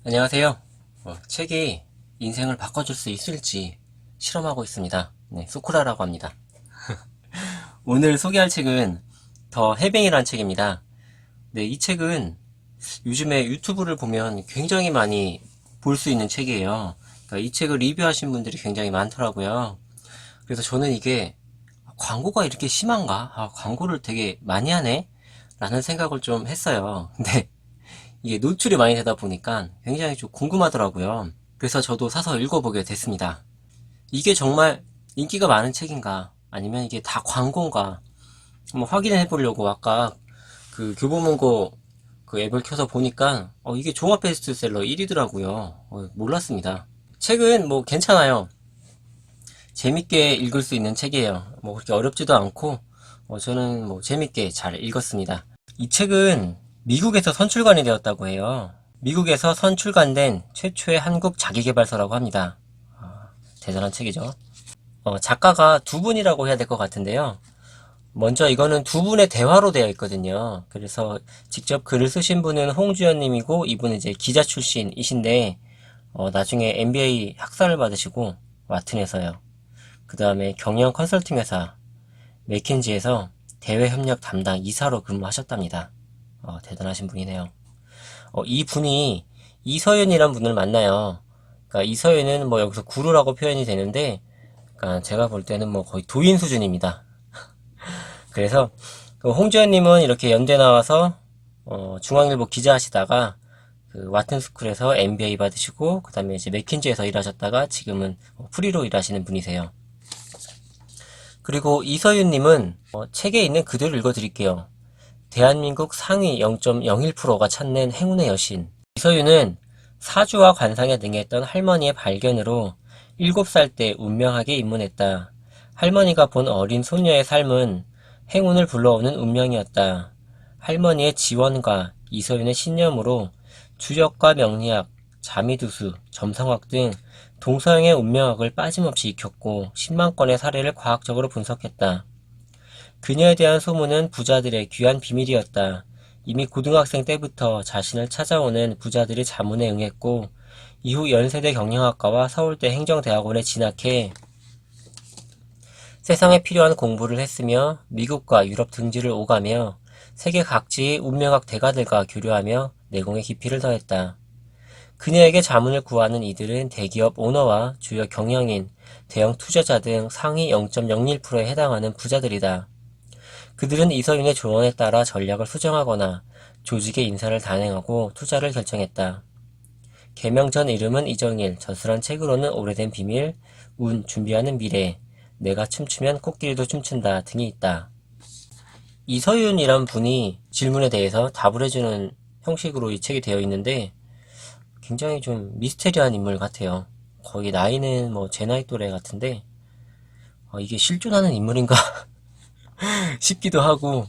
안녕하세요. 책이 인생을 바꿔줄 수 있을지 실험하고 있습니다. 네, 소쿠라라고 합니다. 오늘 소개할 책은 더 해빙이라는 책입니다. 네, 이 책은 요즘에 유튜브를 보면 굉장히 많이 볼 수 있는 책이에요. 그러니까 이 책을 리뷰하신 분들이 굉장히 많더라고요. 그래서 저는 이게 광고가 이렇게 심한가? 광고를 되게 많이 하네? 라는 생각을 좀 했어요. 근데 이게 노출이 많이 되다 보니까 굉장히 좀 궁금하더라고요. 그래서 저도 사서 읽어보게 됐습니다. 이게 정말 인기가 많은 책인가? 아니면 이게 다 광고인가? 한번 확인해 보려고 아까 그 교보문고 그 앱을 켜서 보니까 이게 종합 베스트셀러 1위더라고요. 몰랐습니다. 책은 뭐 괜찮아요. 재밌게 읽을 수 있는 책이에요. 뭐 그렇게 어렵지도 않고 저는 뭐 재밌게 잘 읽었습니다. 이 책은 미국에서 선출간이 되었다고 해요. 미국에서 선출간된 최초의 한국 자기계발서라고 합니다. 대단한 책이죠. 작가가 두 분이라고 해야 될 것 같은데요. 먼저 이거는 두 분의 대화로 되어 있거든요. 그래서 직접 글을 쓰신 분은 홍주연 님이고, 이분은 이제 기자 출신이신데, 나중에 MBA 학사를 받으시고, 와튼에서요. 그 다음에 경영 컨설팅 회사, 맥킨지에서 대외협력 담당 이사로 근무하셨답니다. 대단하신 분이네요. 이 분이 이서윤이란 분을 만나요. 그러니까 이서윤은 뭐 여기서 구루라고 표현이 되는데, 그러니까 제가 볼 때는 뭐 거의 도인 수준입니다. 그래서 그 홍주연님은 이렇게 연대 나와서 중앙일보 기자 하시다가 그 와튼스쿨에서 MBA 받으시고 그 다음에 이제 맥킨지에서 일하셨다가 지금은 프리로 일하시는 분이세요. 그리고 이서윤님은 책에 있는 그대로 읽어드릴게요. 대한민국 상위 0.01%가 찾는 행운의 여신. 이서윤은 사주와 관상에 능했던 할머니의 발견으로 7살 때 운명하게 입문했다. 할머니가 본 어린 소녀의 삶은 행운을 불러오는 운명이었다. 할머니의 지원과 이서윤의 신념으로 주력과 명리학, 자미두수, 점성학 등 동서양의 운명학을 빠짐없이 익혔고 10만 건의 사례를 과학적으로 분석했다. 그녀에 대한 소문은 부자들의 귀한 비밀이었다. 이미 고등학생 때부터 자신을 찾아오는 부자들의 자문에 응했고 이후 연세대 경영학과와 서울대 행정대학원에 진학해 세상에 필요한 공부를 했으며 미국과 유럽 등지를 오가며 세계 각지의 운명학 대가들과 교류하며 내공의 깊이를 더했다. 그녀에게 자문을 구하는 이들은 대기업 오너와 주요 경영인, 대형 투자자 등 상위 0.01%에 해당하는 부자들이다. 그들은 이서윤의 조언에 따라 전략을 수정하거나 조직의 인사를 단행하고 투자를 결정했다. 개명 전 이름은 이정일, 저술한 책으로는 오래된 비밀, 운, 준비하는 미래, 내가 춤추면 코끼리도 춤춘다 등이 있다. 이서윤이란 분이 질문에 대해서 답을 해주는 형식으로 이 책이 되어 있는데 굉장히 좀 미스테리한 인물 같아요. 거의 나이는 뭐 제 나이 또래 같은데 이게 실존하는 인물인가 싶기도 하고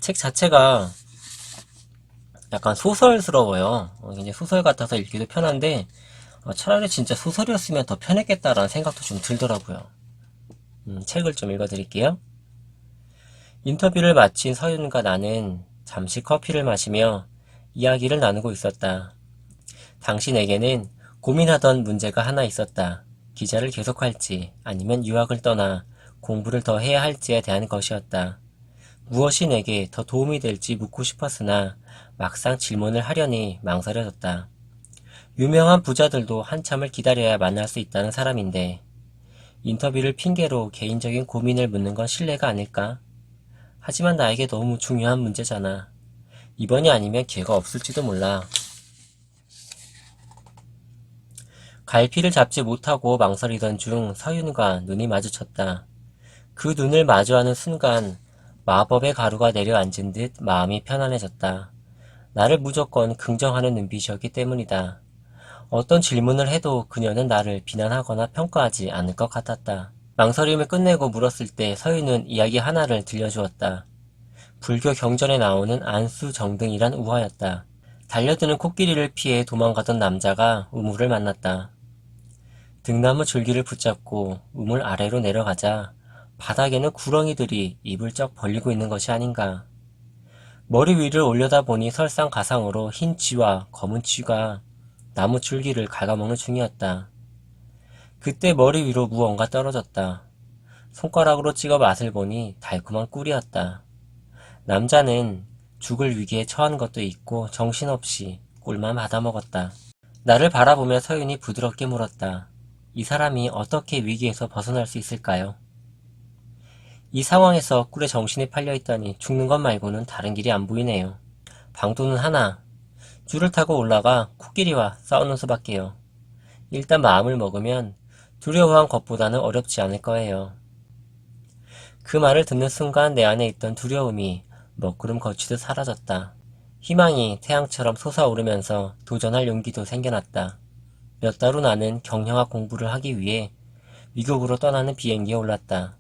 책 자체가 약간 소설스러워요. 이제 소설 같아서 읽기도 편한데 차라리 진짜 소설이었으면 더 편했겠다라는 생각도 좀 들더라고요. 책을 좀 읽어드릴게요. 인터뷰를 마친 서윤과 나는 잠시 커피를 마시며 이야기를 나누고 있었다. 당신에게는 고민하던 문제가 하나 있었다. 기자를 계속할지 아니면 유학을 떠나 공부를 더 해야 할지에 대한 것이었다. 무엇이 내게 더 도움이 될지 묻고 싶었으나 막상 질문을 하려니 망설여졌다. 유명한 부자들도 한참을 기다려야 만날 수 있다는 사람인데 인터뷰를 핑계로 개인적인 고민을 묻는 건 실례가 아닐까? 하지만 나에게 너무 중요한 문제잖아. 이번이 아니면 기회가 없을지도 몰라. 갈피를 잡지 못하고 망설이던 중 서윤과 눈이 마주쳤다. 그 눈을 마주하는 순간 마법의 가루가 내려앉은 듯 마음이 편안해졌다. 나를 무조건 긍정하는 눈빛이었기 때문이다. 어떤 질문을 해도 그녀는 나를 비난하거나 평가하지 않을 것 같았다. 망설임을 끝내고 물었을 때 서윤은 이야기 하나를 들려주었다. 불교 경전에 나오는 안수정등이란 우화였다. 달려드는 코끼리를 피해 도망가던 남자가 우물을 만났다. 등나무 줄기를 붙잡고 우물 아래로 내려가자 바닥에는 구렁이들이 입을 쩍 벌리고 있는 것이 아닌가. 머리 위를 올려다보니 설상가상으로 흰 쥐와 검은 쥐가 나무 줄기를 갉아먹는 중이었다. 그때 머리 위로 무언가 떨어졌다. 손가락으로 찍어 맛을 보니 달콤한 꿀이었다. 남자는 죽을 위기에 처한 것도 있고 정신없이 꿀만 받아먹었다. 나를 바라보며 서윤이 부드럽게 물었다. 이 사람이 어떻게 위기에서 벗어날 수 있을까요? 이 상황에서 꿀에 정신이 팔려있다니 죽는 것 말고는 다른 길이 안 보이네요. 방도는 하나. 줄을 타고 올라가 코끼리와 싸우는 수밖에요. 일단 마음을 먹으면 두려워한 것보다는 어렵지 않을 거예요. 그 말을 듣는 순간 내 안에 있던 두려움이 먹구름 거치듯 사라졌다. 희망이 태양처럼 솟아오르면서 도전할 용기도 생겨났다. 몇 달 후 나는 경영학 공부를 하기 위해 미국으로 떠나는 비행기에 올랐다.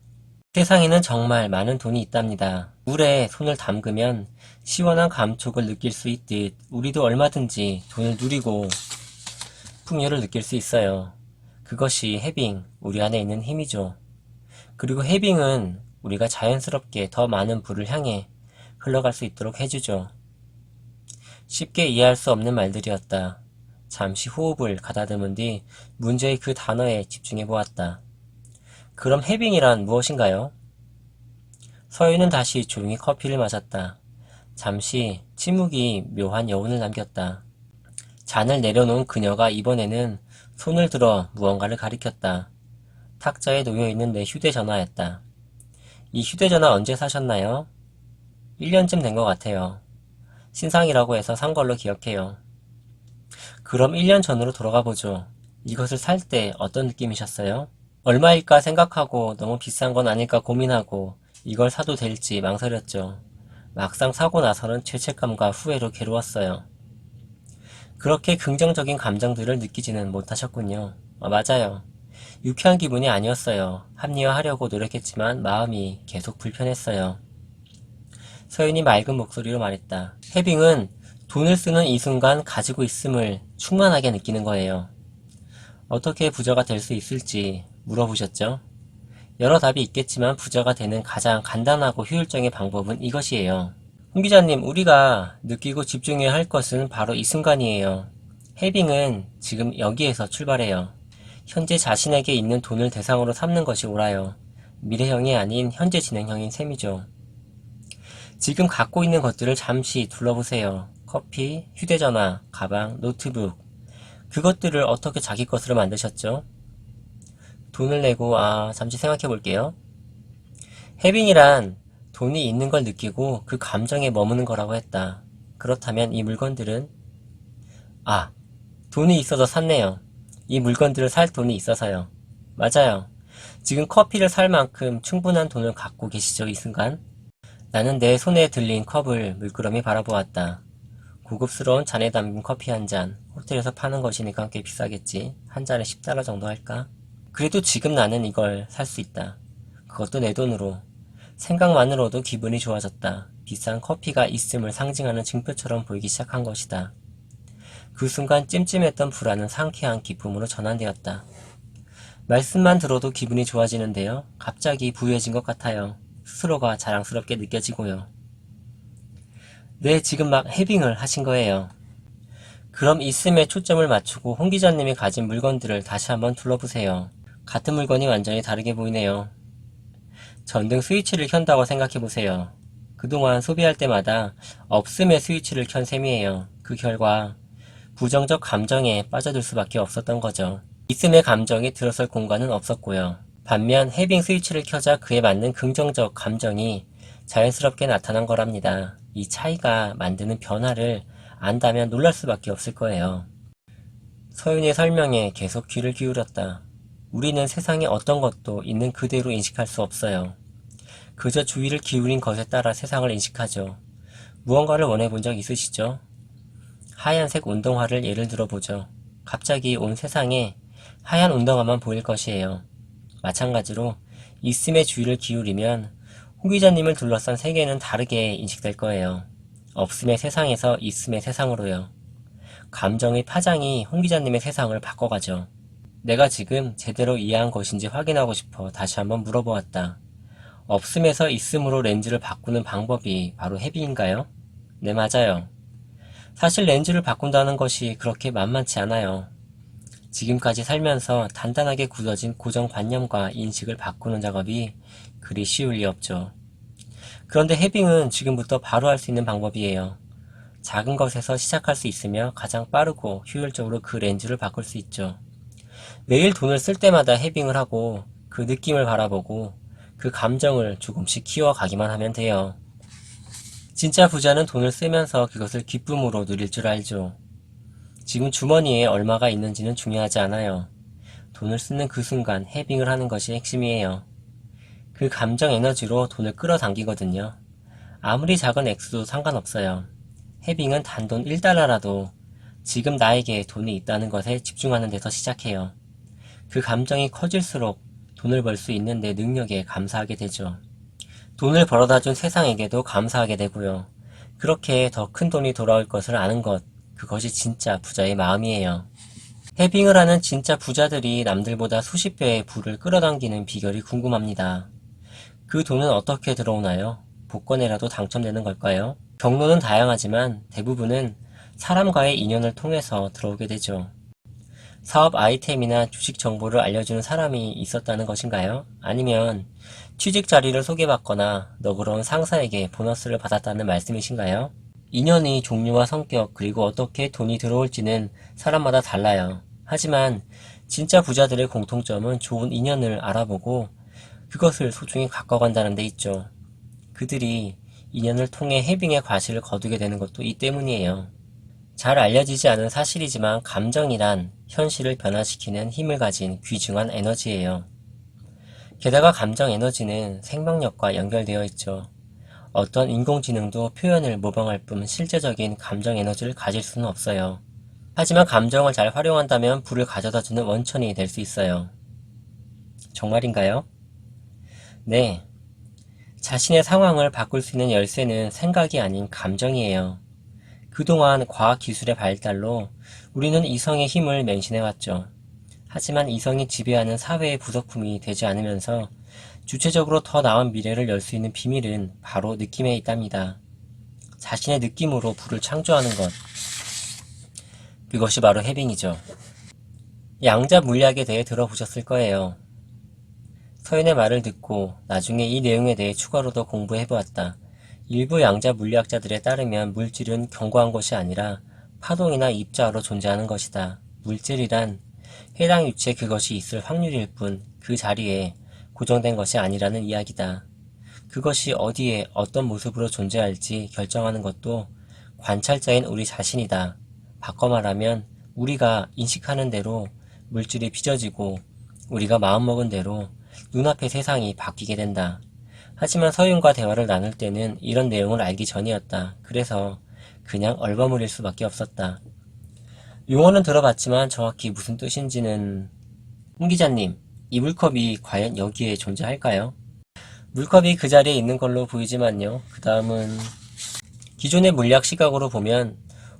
세상에는 정말 많은 돈이 있답니다. 물에 손을 담그면 시원한 감촉을 느낄 수 있듯 우리도 얼마든지 돈을 누리고 풍요를 느낄 수 있어요. 그것이 해빙, 우리 안에 있는 힘이죠. 그리고 해빙은 우리가 자연스럽게 더 많은 부를 향해 흘러갈 수 있도록 해주죠. 쉽게 이해할 수 없는 말들이었다. 잠시 호흡을 가다듬은 뒤 문제의 그 단어에 집중해 보았다. 그럼 해빙이란 무엇인가요? 서윤은 다시 조용히 커피를 마셨다. 잠시 침묵이 묘한 여운을 남겼다. 잔을 내려놓은 그녀가 이번에는 손을 들어 무언가를 가리켰다. 탁자에 놓여있는 내 휴대전화였다. 이 휴대전화 언제 사셨나요? 1년쯤 된 것 같아요. 신상이라고 해서 산 걸로 기억해요. 그럼 1년 전으로 돌아가 보죠. 이것을 살 때 어떤 느낌이셨어요? 얼마일까 생각하고 너무 비싼 건 아닐까 고민하고 이걸 사도 될지 망설였죠. 막상 사고 나서는 죄책감과 후회로 괴로웠어요. 그렇게 긍정적인 감정들을 느끼지는 못하셨군요. 맞아요. 유쾌한 기분이 아니었어요. 합리화하려고 노력했지만 마음이 계속 불편했어요. 서윤이 맑은 목소리로 말했다. 해빙은 돈을 쓰는 이 순간 가지고 있음을 충만하게 느끼는 거예요. 어떻게 부자가 될 수 있을지 물어보셨죠? 여러 답이 있겠지만 부자가 되는 가장 간단하고 효율적인 방법은 이것이에요. 홍 기자님, 우리가 느끼고 집중해야 할 것은 바로 이 순간이에요. 해빙은 지금 여기에서 출발해요. 현재 자신에게 있는 돈을 대상으로 삼는 것이 옳아요. 미래형이 아닌 현재 진행형인 셈이죠. 지금 갖고 있는 것들을 잠시 둘러보세요. 커피, 휴대전화, 가방, 노트북. 그것들을 어떻게 자기 것으로 만드셨죠? 돈을 내고 잠시 생각해 볼게요. 해빙이란 돈이 있는 걸 느끼고 그 감정에 머무는 거라고 했다. 그렇다면 이 물건들은 돈이 있어서 샀네요. 이 물건들을 살 돈이 있어서요. 맞아요. 지금 커피를 살 만큼 충분한 돈을 갖고 계시죠, 이 순간? 나는 내 손에 들린 컵을 물끄러미 바라보았다. 고급스러운 잔에 담긴 커피 한 잔. 호텔에서 파는 것이니까 꽤 비싸겠지. 한 잔에 $10 정도 할까? 그래도 지금 나는 이걸 살 수 있다. 그것도 내 돈으로. 생각만으로도 기분이 좋아졌다. 비싼 커피가 있음을 상징하는 증표처럼 보이기 시작한 것이다. 그 순간 찜찜했던 불안은 상쾌한 기쁨으로 전환되었다. 말씀만 들어도 기분이 좋아지는데요. 갑자기 부유해진 것 같아요. 스스로가 자랑스럽게 느껴지고요. 네, 지금 막 해빙을 하신 거예요. 그럼 있음에 초점을 맞추고 홍 기자님이 가진 물건들을 다시 한번 둘러보세요. 같은 물건이 완전히 다르게 보이네요. 전등 스위치를 켠다고 생각해보세요. 그동안 소비할 때마다 없음의 스위치를 켠 셈이에요. 그 결과 부정적 감정에 빠져들 수밖에 없었던 거죠. 있음의 감정이 들어설 공간은 없었고요. 반면 해빙 스위치를 켜자 그에 맞는 긍정적 감정이 자연스럽게 나타난 거랍니다. 이 차이가 만드는 변화를 안다면 놀랄 수밖에 없을 거예요. 서윤의 설명에 계속 귀를 기울였다. 우리는 세상에 어떤 것도 있는 그대로 인식할 수 없어요. 그저 주의를 기울인 것에 따라 세상을 인식하죠. 무언가를 원해본 적 있으시죠? 하얀색 운동화를 예를 들어보죠. 갑자기 온 세상에 하얀 운동화만 보일 것이에요. 마찬가지로 있음에 주의를 기울이면 홍 기자님을 둘러싼 세계는 다르게 인식될 거예요. 없음의 세상에서 있음의 세상으로요. 감정의 파장이 홍 기자님의 세상을 바꿔가죠. 내가 지금 제대로 이해한 것인지 확인하고 싶어 다시 한번 물어보았다. 없음에서 있음으로 렌즈를 바꾸는 방법이 바로 해빙인가요? 네, 맞아요. 사실 렌즈를 바꾼다는 것이 그렇게 만만치 않아요. 지금까지 살면서 단단하게 굳어진 고정관념과 인식을 바꾸는 작업이 그리 쉬울 리 없죠. 그런데 해빙은 지금부터 바로 할 수 있는 방법이에요. 작은 것에서 시작할 수 있으며 가장 빠르고 효율적으로 그 렌즈를 바꿀 수 있죠. 매일 돈을 쓸 때마다 해빙을 하고 그 느낌을 바라보고 그 감정을 조금씩 키워가기만 하면 돼요. 진짜 부자는 돈을 쓰면서 그것을 기쁨으로 누릴 줄 알죠. 지금 주머니에 얼마가 있는지는 중요하지 않아요. 돈을 쓰는 그 순간 해빙을 하는 것이 핵심이에요. 그 감정 에너지로 돈을 끌어당기거든요. 아무리 작은 액수도 상관없어요. 해빙은 단돈 1달러라도 지금 나에게 돈이 있다는 것에 집중하는 데서 시작해요. 그 감정이 커질수록 돈을 벌 수 있는 내 능력에 감사하게 되죠. 돈을 벌어다 준 세상에게도 감사하게 되고요. 그렇게 더 큰 돈이 돌아올 것을 아는 것, 그것이 진짜 부자의 마음이에요. 해빙을 하는 진짜 부자들이 남들보다 수십 배의 부를 끌어당기는 비결이 궁금합니다. 그 돈은 어떻게 들어오나요? 복권에라도 당첨되는 걸까요? 경로는 다양하지만 대부분은 사람과의 인연을 통해서 들어오게 되죠. 사업 아이템이나 주식 정보를 알려주는 사람이 있었다는 것인가요? 아니면 취직 자리를 소개받거나 너그러운 상사에게 보너스를 받았다는 말씀이신가요? 인연의 종류와 성격 그리고 어떻게 돈이 들어올지는 사람마다 달라요. 하지만 진짜 부자들의 공통점은 좋은 인연을 알아보고 그것을 소중히 가꿔간다는 데 있죠. 그들이 인연을 통해 해빙의 과실을 거두게 되는 것도 이 때문이에요. 잘 알려지지 않은 사실이지만 감정이란 현실을 변화시키는 힘을 가진 귀중한 에너지예요. 게다가 감정 에너지는 생명력과 연결되어 있죠. 어떤 인공지능도 표현을 모방할 뿐 실제적인 감정 에너지를 가질 수는 없어요. 하지만 감정을 잘 활용한다면 부를 가져다주는 원천이 될 수 있어요. 정말인가요? 네. 자신의 상황을 바꿀 수 있는 열쇠는 생각이 아닌 감정이에요. 그동안 과학기술의 발달로 우리는 이성의 힘을 맹신해왔죠. 하지만 이성이 지배하는 사회의 부속품이 되지 않으면서 주체적으로 더 나은 미래를 열 수 있는 비밀은 바로 느낌에 있답니다. 자신의 느낌으로 부를 창조하는 것. 그것이 바로 해빙이죠. 양자 물리학에 대해 들어보셨을 거예요. 서연의 말을 듣고 나중에 이 내용에 대해 추가로 더 공부해보았다. 일부 양자 물리학자들에 따르면 물질은 견고한 것이 아니라 파동이나 입자로 존재하는 것이다. 물질이란 해당 위치에 그것이 있을 확률일 뿐 그 자리에 고정된 것이 아니라는 이야기다. 그것이 어디에 어떤 모습으로 존재할지 결정하는 것도 관찰자인 우리 자신이다. 바꿔 말하면 우리가 인식하는 대로 물질이 빚어지고 우리가 마음먹은 대로 눈앞의 세상이 바뀌게 된다. 하지만 서윤과 대화를 나눌 때는 이런 내용을 알기 전이었다. 그래서 그냥 얼버무릴 수밖에 없었다. 용어는 들어봤지만 정확히 무슨 뜻인지는... 홍 기자님, 이 물컵이 과연 여기에 존재할까요? 물컵이 그 자리에 있는 걸로 보이지만요. 그 다음은 기존의 물리학 시각으로 보면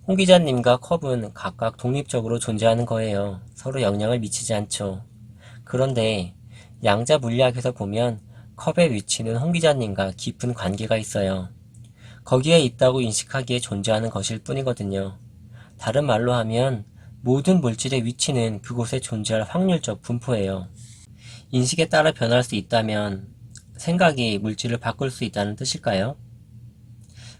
홍 기자님과 컵은 각각 독립적으로 존재하는 거예요. 서로 영향을 미치지 않죠. 그런데 양자 물리학에서 보면 컵의 위치는 홍 기자님과 깊은 관계가 있어요. 거기에 있다고 인식하기에 존재하는 것일 뿐이거든요. 다른 말로 하면 모든 물질의 위치는 그곳에 존재할 확률적 분포예요. 인식에 따라 변할 수 있다면 생각이 물질을 바꿀 수 있다는 뜻일까요?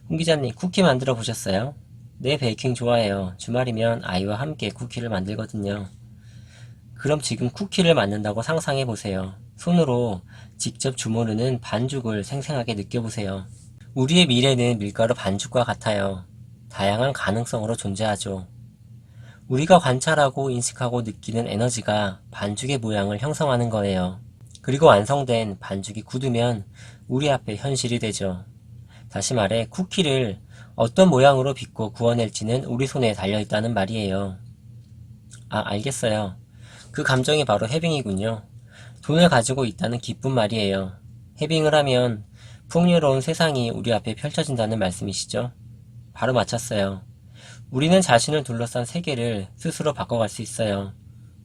홍 기자님, 쿠키 만들어 보셨어요? 네, 베이킹 좋아해요. 주말이면 아이와 함께 쿠키를 만들거든요. 그럼 지금 쿠키를 만든다고 상상해 보세요. 손으로 직접 주무르는 반죽을 생생하게 느껴보세요. 우리의 미래는 밀가루 반죽과 같아요. 다양한 가능성으로 존재하죠. 우리가 관찰하고 인식하고 느끼는 에너지가 반죽의 모양을 형성하는 거예요. 그리고 완성된 반죽이 굳으면 우리 앞에 현실이 되죠. 다시 말해 쿠키를 어떤 모양으로 빚고 구워낼지는 우리 손에 달려있다는 말이에요. 아, 알겠어요. 그 감정이 바로 해빙이군요. 돈을 가지고 있다는 기쁜 말이에요. 해빙을 하면 풍요로운 세상이 우리 앞에 펼쳐진다는 말씀이시죠? 바로 맞췄어요. 우리는 자신을 둘러싼 세계를 스스로 바꿔갈 수 있어요.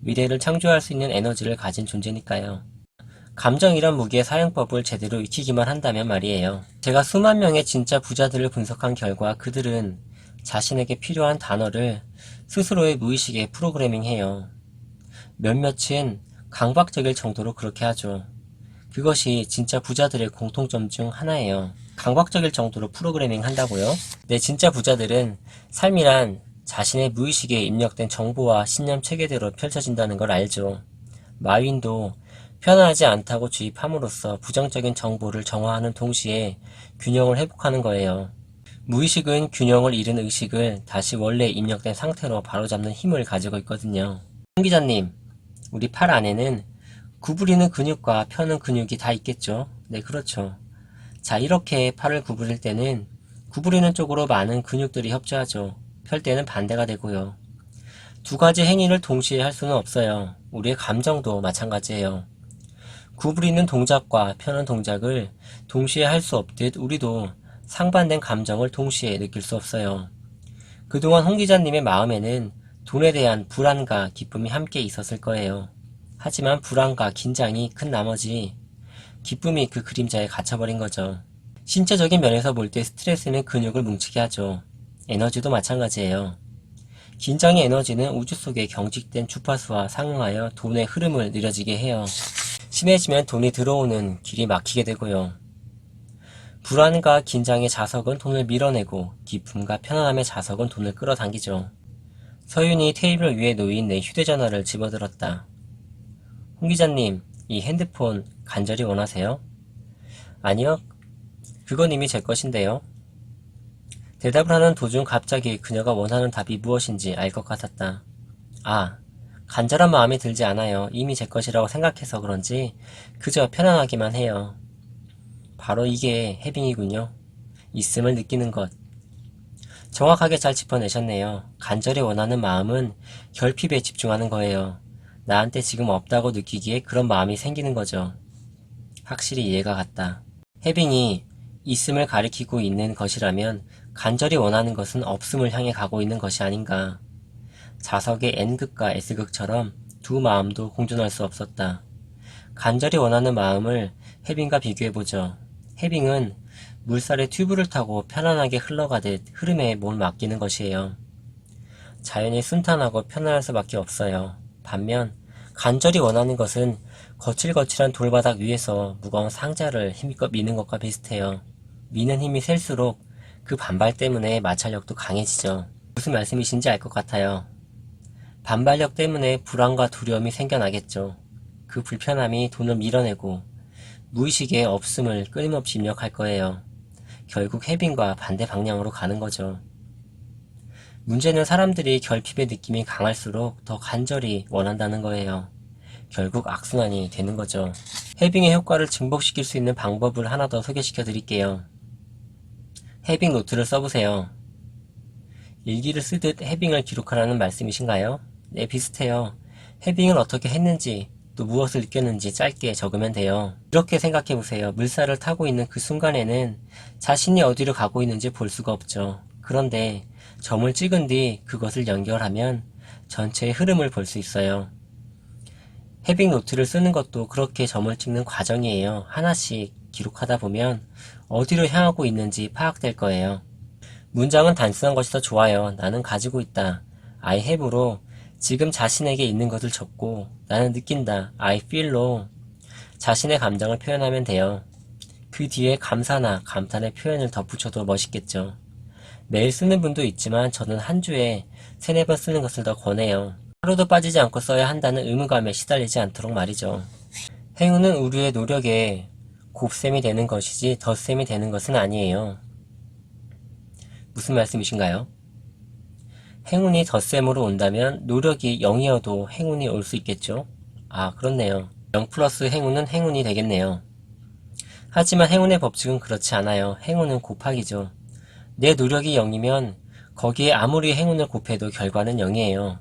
미래를 창조할 수 있는 에너지를 가진 존재니까요. 감정이란 무기의 사용법을 제대로 익히기만 한다면 말이에요. 제가 수만 명의 진짜 부자들을 분석한 결과 그들은 자신에게 필요한 단어를 스스로의 무의식에 프로그래밍해요. 몇몇은 강박적일 정도로 그렇게 하죠. 그것이 진짜 부자들의 공통점 중 하나예요. 강박적일 정도로 프로그래밍 한다고요? 네, 진짜 부자들은 삶이란 자신의 무의식에 입력된 정보와 신념 체계대로 펼쳐진다는 걸 알죠. 마윈도 편안하지 않다고 주입함으로써 부정적인 정보를 정화하는 동시에 균형을 회복하는 거예요. 무의식은 균형을 잃은 의식을 다시 원래 입력된 상태로 바로잡는 힘을 가지고 있거든요. 홍 기자님, 우리 팔 안에는 구부리는 근육과 펴는 근육이 다 있겠죠? 네, 그렇죠. 자, 이렇게 팔을 구부릴 때는 구부리는 쪽으로 많은 근육들이 협조하죠. 펼 때는 반대가 되고요. 두 가지 행위를 동시에 할 수는 없어요. 우리의 감정도 마찬가지예요. 구부리는 동작과 펴는 동작을 동시에 할 수 없듯 우리도 상반된 감정을 동시에 느낄 수 없어요. 그동안 홍 기자님의 마음에는 돈에 대한 불안과 기쁨이 함께 있었을 거예요. 하지만 불안과 긴장이 큰 나머지 기쁨이 그 그림자에 갇혀버린 거죠. 신체적인 면에서 볼 때 스트레스는 근육을 뭉치게 하죠. 에너지도 마찬가지예요. 긴장의 에너지는 우주 속에 경직된 주파수와 상응하여 돈의 흐름을 느려지게 해요. 심해지면 돈이 들어오는 길이 막히게 되고요. 불안과 긴장의 자석은 돈을 밀어내고 기쁨과 편안함의 자석은 돈을 끌어당기죠. 서윤이 테이블 위에 놓인 내 휴대전화를 집어들었다. 홍 기자님, 이 핸드폰 간절히 원하세요? 아니요, 그건 이미 제 것인데요. 대답을 하는 도중 갑자기 그녀가 원하는 답이 무엇인지 알 것 같았다. 아, 간절한 마음이 들지 않아요. 이미 제 것이라고 생각해서 그런지 그저 편안하기만 해요. 바로 이게 해빙이군요. 있음을 느끼는 것. 정확하게 잘 짚어내셨네요. 간절히 원하는 마음은 결핍에 집중하는 거예요. 나한테 지금 없다고 느끼기에 그런 마음이 생기는 거죠. 확실히 이해가 갔다. 해빙이 있음을 가리키고 있는 것이라면 간절히 원하는 것은 없음을 향해 가고 있는 것이 아닌가. 자석의 N극과 S극처럼 두 마음도 공존할 수 없었다. 간절히 원하는 마음을 해빙과 비교해보죠. 해빙은 물살의 튜브를 타고 편안하게 흘러가듯 흐름에 몸을 맡기는 것이에요. 자연이 순탄하고 편안할 수밖에 없어요. 반면 간절히 원하는 것은 거칠거칠한 돌바닥 위에서 무거운 상자를 힘껏 미는 것과 비슷해요. 미는 힘이 셀수록 그 반발 때문에 마찰력도 강해지죠. 무슨 말씀이신지 알 것 같아요. 반발력 때문에 불안과 두려움이 생겨나겠죠. 그 불편함이 돈을 밀어내고 무의식의 없음을 끊임없이 입력할 거예요. 결국 해빙과 반대 방향으로 가는 거죠. 문제는 사람들이 결핍의 느낌이 강할수록 더 간절히 원한다는 거예요. 결국 악순환이 되는 거죠. 해빙의 효과를 증폭시킬 수 있는 방법을 하나 더 소개시켜 드릴게요. 해빙 노트를 써보세요. 일기를 쓰듯 해빙을 기록하라는 말씀이신가요? 네, 비슷해요. 해빙을 어떻게 했는지, 또 무엇을 느꼈는지 짧게 적으면 돼요. 이렇게 생각해보세요. 물살을 타고 있는 그 순간에는 자신이 어디로 가고 있는지 볼 수가 없죠. 그런데 점을 찍은 뒤 그것을 연결하면 전체의 흐름을 볼 수 있어요. 해빙 노트를 쓰는 것도 그렇게 점을 찍는 과정이에요. 하나씩 기록하다 보면 어디로 향하고 있는지 파악될 거예요. 문장은 단순한 것이 더 좋아요. 나는 가지고 있다. I have로 지금 자신에게 있는 것을 적고 나는 느낀다. I feel로 자신의 감정을 표현하면 돼요. 그 뒤에 감사나 감탄의 표현을 덧붙여도 멋있겠죠. 매일 쓰는 분도 있지만 저는 한 주에 3-4번 쓰는 것을 더 권해요. 하루도 빠지지 않고 써야 한다는 의무감에 시달리지 않도록 말이죠. 행운은 우리의 노력에 곱셈이 되는 것이지 덧셈이 되는 것은 아니에요. 무슨 말씀이신가요? 행운이 덧셈으로 온다면 노력이 0이어도 행운이 올 수 있겠죠? 아, 그렇네요. 0 플러스 행운은 행운이 되겠네요. 하지만 행운의 법칙은 그렇지 않아요. 행운은 곱하기죠. 내 노력이 0이면 거기에 아무리 행운을 곱해도 결과는 0이에요.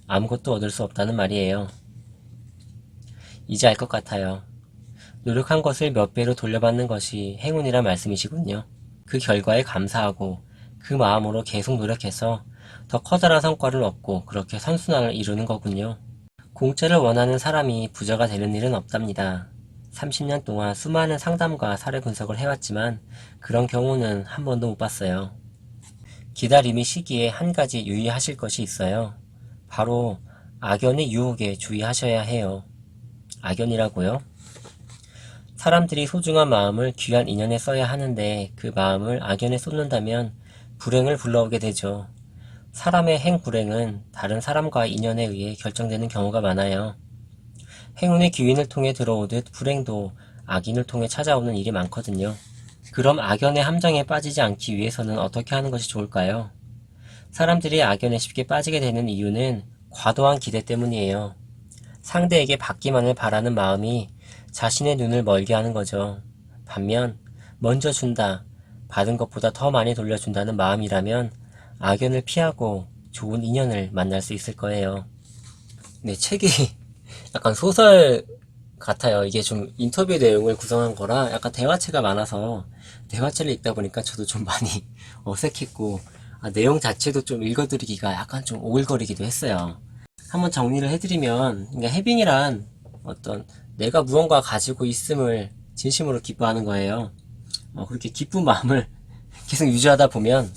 아무것도 얻을 수 없다는 말이에요. 이제 알 것 같아요. 노력한 것을 몇 배로 돌려받는 것이 행운이란 말씀이시군요. 그 결과에 감사하고 그 마음으로 계속 노력해서 더 커다란 성과를 얻고 그렇게 선순환을 이루는 거군요. 공짜를 원하는 사람이 부자가 되는 일은 없답니다. 30년 동안 수많은 상담과 사례 분석을 해왔지만 그런 경우는 한 번도 못 봤어요. 기다림의 시기에 한 가지 유의하실 것이 있어요. 바로 악연의 유혹에 주의하셔야 해요. 악연이라고요? 사람들이 소중한 마음을 귀한 인연에 써야 하는데 그 마음을 악연에 쏟는다면 불행을 불러오게 되죠. 사람의 행불행은 다른 사람과의 인연에 의해 결정되는 경우가 많아요. 행운의 기운을 통해 들어오듯 불행도 악인을 통해 찾아오는 일이 많거든요. 그럼 악연의 함정에 빠지지 않기 위해서는 어떻게 하는 것이 좋을까요? 사람들이 악연에 쉽게 빠지게 되는 이유는 과도한 기대 때문이에요. 상대에게 받기만을 바라는 마음이 자신의 눈을 멀게 하는 거죠. 반면 먼저 준다, 받은 것보다 더 많이 돌려준다는 마음이라면 악연을 피하고 좋은 인연을 만날 수 있을 거예요. 네, 책이 약간 소설 같아요. 이게 좀 인터뷰 내용을 구성한 거라 약간 대화체가 많아서 대화체를 읽다 보니까 저도 좀 많이 어색했고 내용 자체도 좀 읽어드리기가 약간 좀 오글거리기도 했어요. 한번 정리를 해드리면 그러니까 해빙이란 어떤 내가 무언가 가지고 있음을 진심으로 기뻐하는 거예요. 그렇게 기쁜 마음을 계속 유지하다 보면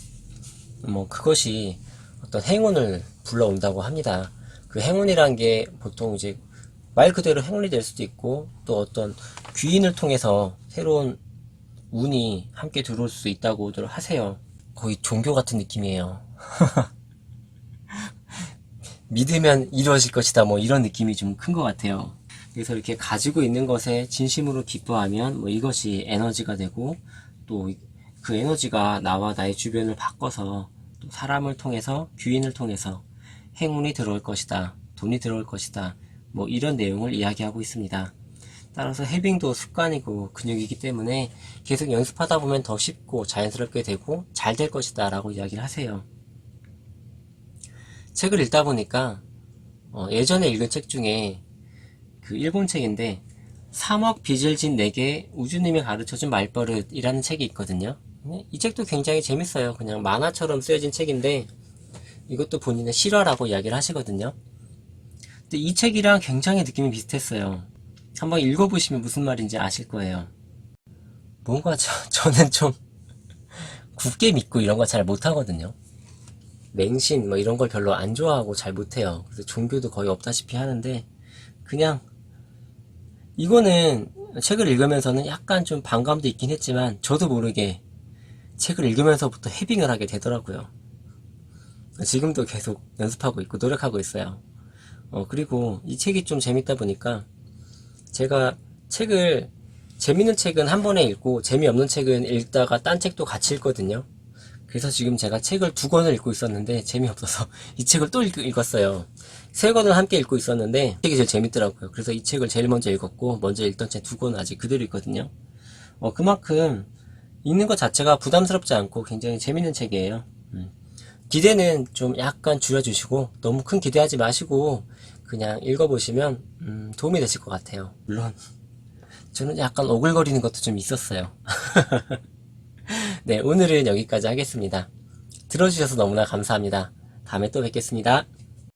그것이 어떤 행운을 불러온다고 합니다. 그 행운이란 게 보통 이제 말 그대로 행운이 될 수도 있고 또 어떤 귀인을 통해서 새로운 운이 함께 들어올 수 있다고들 하세요. 거의 종교 같은 느낌이에요. 믿으면 이루어질 것이다 이런 느낌이 좀 큰 것 같아요. 그래서 이렇게 가지고 있는 것에 진심으로 기뻐하면 이것이 에너지가 되고 또 그 에너지가 나와 나의 주변을 바꿔서 또 사람을 통해서 귀인을 통해서 행운이 들어올 것이다, 돈이 들어올 것이다, 이런 내용을 이야기하고 있습니다. 따라서 해빙도 습관이고 근육이기 때문에 계속 연습하다 보면 더 쉽고 자연스럽게 되고 잘 될 것이다 라고 이야기를 하세요. 책을 읽다 보니까 예전에 읽은 책 중에 그 일본 책인데 3억 빚을 진 내게 우주님이 가르쳐준 말버릇이라는 책이 있거든요. 이 책도 굉장히 재밌어요. 그냥 만화처럼 쓰여진 책인데 이것도 본인의 실화라고 이야기를 하시거든요. 근데 이 책이랑 굉장히 느낌이 비슷했어요. 한번 읽어보시면 무슨 말인지 아실 거예요. 뭔가 저는 좀 굳게 믿고 이런 거 잘 못하거든요. 맹신 이런 걸 별로 안 좋아하고 잘 못해요. 그래서 종교도 거의 없다시피 하는데 그냥 이거는 책을 읽으면서는 약간 좀 반감도 있긴 했지만 저도 모르게 책을 읽으면서부터 해빙을 하게 되더라고요. 지금도 계속 연습하고 있고 노력하고 있어요. 그리고 이 책이 좀 재밌다 보니까 제가 책을 재밌는 책은 한 번에 읽고 재미없는 책은 읽다가 딴 책도 같이 읽거든요. 그래서 지금 제가 책을 2권을 읽고 있었는데 재미없어서 이 책을 또 읽었어요. 3권을 함께 읽고 있었는데 이 책이 제일 재밌더라고요. 그래서 이 책을 제일 먼저 읽었고 먼저 읽던 책 2권은 아직 그대로 있거든요. 그만큼 읽는 것 자체가 부담스럽지 않고 굉장히 재밌는 책이에요. 기대는 좀 약간 줄여주시고 너무 큰 기대하지 마시고 그냥 읽어보시면 도움이 되실 것 같아요. 물론 저는 약간 오글거리는 것도 좀 있었어요. 네, 오늘은 여기까지 하겠습니다. 들어주셔서 너무나 감사합니다. 다음에 또 뵙겠습니다.